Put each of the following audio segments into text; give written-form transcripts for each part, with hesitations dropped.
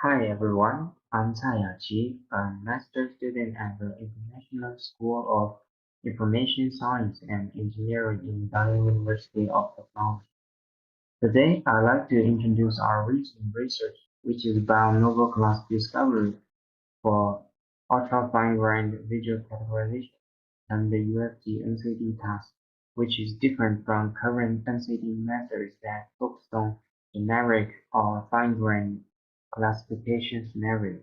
Hi everyone, I'm Tayachi, a master student at the International School of Information Science and Engineering in Dalian University of Technology. Today, I'd like to introduce our recent research, which is about novel class discovery for ultra-fine-grained visual categorization and the UFT NCD task, which is different from current NCD methods that focus on generic or fine-grained classification scenarios.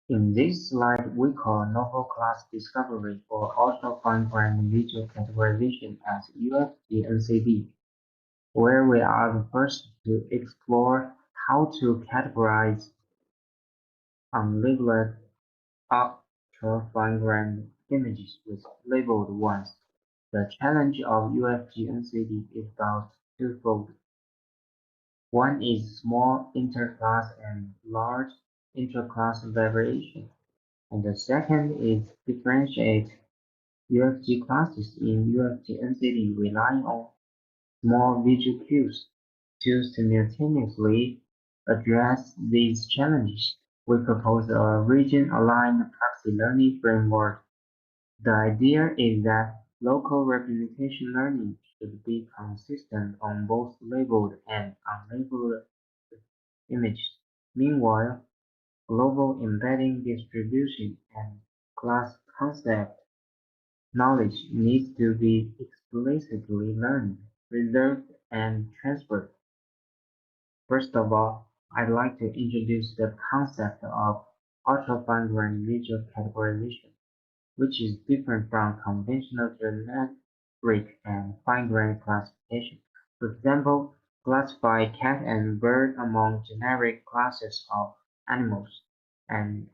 In this slide, we call novel class discovery for ultra-fine-grained visual categorization as UFT-NCD, where we are the first to explore how to categorize unlabeled ultra-fine-grained images with labeled ones. The challenge of UFT-NCD is about twofold. One is small interclass and large intraclass variation. And the second is differentiate UFT classes in UFT-NCD relying on small visual cues. To simultaneously address these challenges, we propose a region-aligned proxy learning framework. The idea is that local representation learning should be consistent on both labeled and unlabeled images. Meanwhile, global embedding distribution and class concept knowledge needs to be explicitly learned, preserved, and transferred. First of all, I'd like to introduce the concept of ultra-fine-grained visual categorization, which is different from conventional generic and fine-grained classification. For example, classify cat and bird among generic classes of animals, and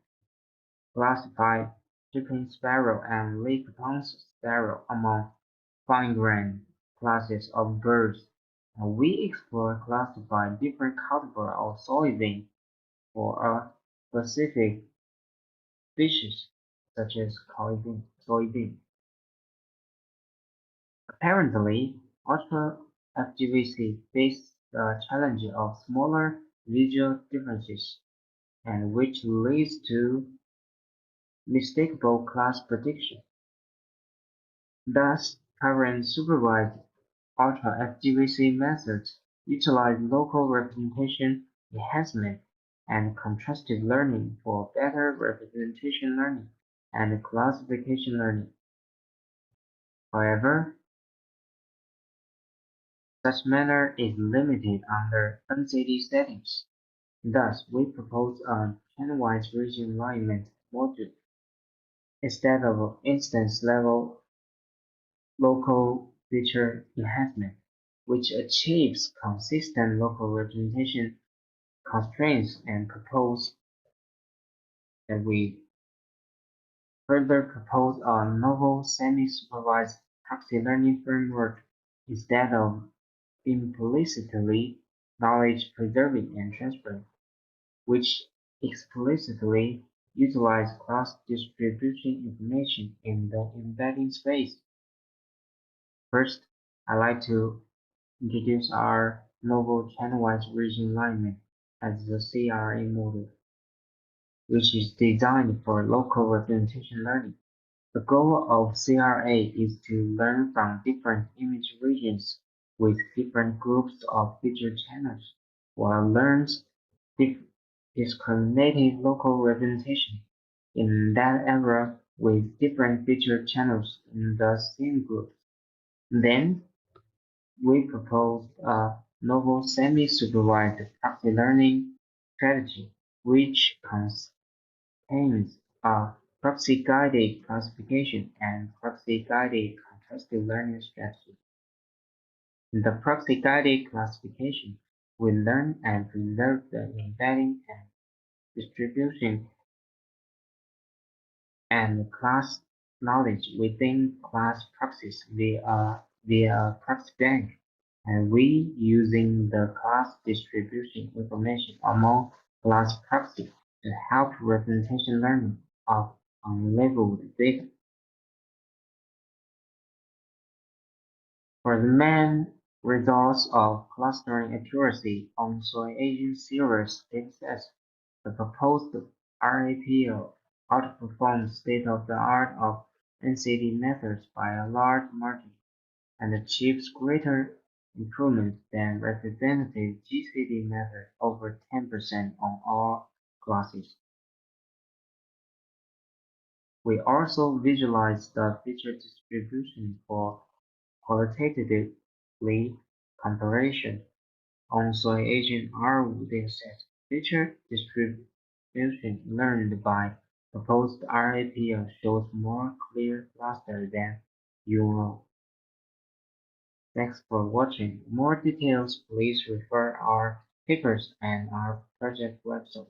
classify chipping sparrow and leaf-tongued sparrow among fine-grained classes of birds. And we explore classify different cultivar of soybean for a specific species, such as soybean. Apparently, ultra FGVC faced the challenge of smaller visual differences, and which leads to mistakable class prediction. Thus, current supervised ultra-FGVC methods utilize local representation enhancement and contrastive learning for better representation learning and classification learning. However, such manner is limited under NCD settings. Thus, we propose a chain-wise region alignment module instead of instance-level local feature enhancement, which achieves consistent local representation constraints, and propose that we further propose a novel semi-supervised proxy learning framework instead of implicitly knowledge preserving and transferring, which explicitly utilize class distribution information in the embedding space. First, I'd like to introduce our novel channel-wise region alignment as the CRA model, which is designed for local representation learning. The goal of CRA is to learn from different image regions with different groups of feature channels, while learns discriminated local representation in that area with different feature channels in the same group. Then, we proposed a novel semi-supervised proxy learning strategy, which contains a proxy-guided classification and proxy-guided contrastive learning strategy. In the proxy-guided classification, we learn and preserve the embedding and distribution and class knowledge within class proxies via proxy bank, and we using the class distribution information among class proxies to help representation learning of unlabeled data. For the main Results of clustering accuracy on soil aging series datasets. The proposed RAPO outperforms state-of-the-art of NCD methods by a large margin and achieves greater improvement than representative GCD method over 10% on all classes. We also visualize the feature distribution for qualitatively comparison on soil agent R dataset. Feature distribution learned by proposed RAPL shows more clear cluster than usual. Thanks for watching. For more details, please refer our papers and our project website.